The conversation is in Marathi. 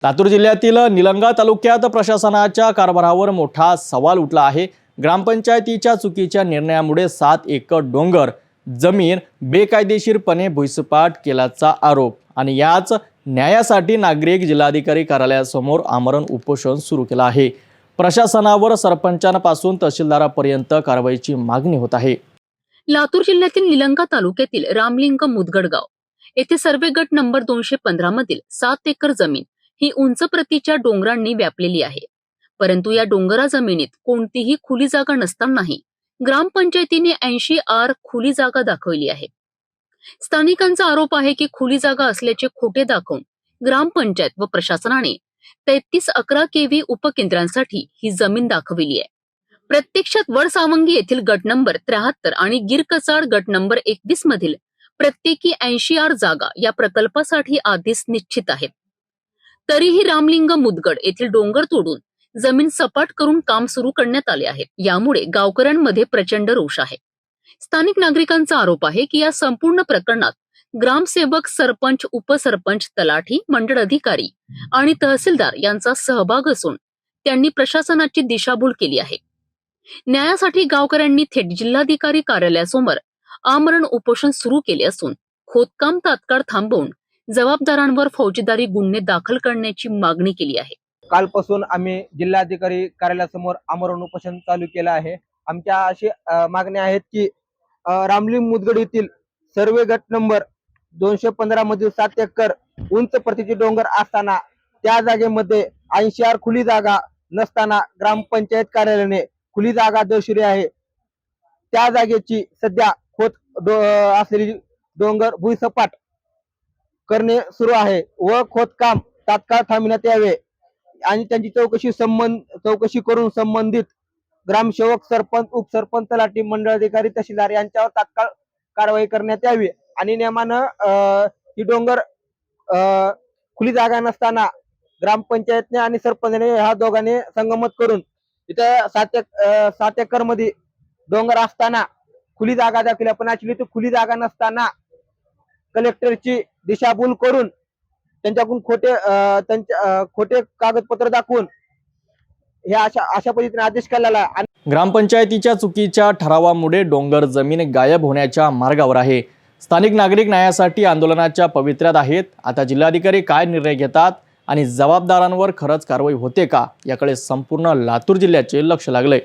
लातूर जिल्ह्यातील निलंगा तालुक्यात प्रशासनाच्या कारभारावर मोठा सवाल उठला आहे। ग्रामपंचायतीच्या चुकीच्या निर्णयामुळे 7 एकर डोंगर जमीन बेकायदेशीरपणे भुईसपाट केल्याचा आरोप आणि याच न्यायासाठी नागरिक जिल्हाधिकारी कार्यालयासमोर आमरण उपोषण सुरू केलं आहे। प्रशासनावर सरपंचांपासून तहसीलदारापर्यंत कारवाईची मागणी होत आहे। लातूर जिल्ह्यातील निलंगा तालुक्यातील रामलिंग मुदगड गाव येथे सर्वे गट नंबर 215 मधील 7 एकर जमीन ही उंच प्रतीच्या डोंगरांनी व्यापलेली आहे। परंतु या डोंगरा जमिनीत कोणतीही खुली जागा नसतानाही ग्रामपंचायतीने 80 आर खुली जागा दाखवली आहे। स्थानिकांचा आरोप आहे की खुली जागा असल्याचे खोटे दाखवून ग्रामपंचायत व प्रशासनाने 3311 केव्ही उपकेंद्रांसाठी ही जमीन दाखविली आहे। प्रत्यक्षात वडसावंगी येथील गट नंबर 73 आणि गिरकचाड गट नंबर 21 मधील प्रत्येकी 80 आर जागा या प्रकल्पासाठी आधीच निश्चित आहेत। तरीही रामलिंग मुदगड येथील डोंगर तोडून जमीन सपाट करून काम सुरू करण्यात आले आहे। यामुळे गावकऱ्यांमध्ये प्रचंड रोष आहे। स्थानिक नागरिकांचा आरोप आहे की या संपूर्ण प्रकरणात ग्रामसेवक, सरपंच, उपसरपंच, तलाठी, मंडळ अधिकारी आणि तहसीलदार यांचा सहभाग असून त्यांनी प्रशासनाची दिशाभूल केली आहे। न्यायासाठी गावकऱ्यांनी थेट जिल्हाधिकारी कार्यालयासमोर आमरण उपोषण सुरू केले असून खोदकाम तात्काळ थांबवून जबाबदारांवर फौजदारी गुन्हे दाखल करण्याची मागणी केली आहे। कालपासून आम्ही जिल्हाधिकारी कार्यालयासमोर आमरण उपोषण चालू केलं आहे। आमच्या अशी मागण्या आहेत की रामलिंग मुदगड येथील सर्वे गट नंबर 215 मधील 7 एकर उंच प्रतीचे डोंगर असताना त्या जागेमध्ये 80 आर खुली जागा नसताना ग्रामपंचायत कार्यालयाने खुली जागा दर्शवली आहे। त्या जागेची सध्या असलेली डोंगर भुईसपाट करणे सुरू आहे व खोदकाम तात्काळ थांबविण्यात यावे आणि त्यांची चौकशी करून संबंधित ग्रामसेवक, सरपंच, उपसरपंच, तलाठी, मंडळ अधिकारी, तहसीलदार यांच्यावर तात्काळ कारवाई करण्यात यावी आणि नियमानं ही डोंगर खुली जागा नसताना ग्रामपंचायतने आणि सरपंचाने ह्या दोघांनी संगमत करून इथे 7 एकर मध्ये डोंगर असताना खुली जागा दाखवली, पण ऍक्च्युली ती खुली जागा नसताना कलेक्टरची दिशाभूल करून त्यांच्याकडून खोटे कागदपत्र दाखवून हे अशा पद्धतीने आदेश केलेला आहे। ग्रामपंचायतीच्या चुकीच्या ठरावामुळे डोंगर जमीन गायब होण्याच्या मार्गावर आहे। स्थानिक नागरिक न्यायासाठी आंदोलनाच्या पवित्र्यात आहेत। आता जिल्हाधिकारी काय निर्णय घेतात आणि जबाबदारांवर खरंच कारवाई होते का याकडे संपूर्ण लातूर जिल्ह्याचे लक्ष लागले।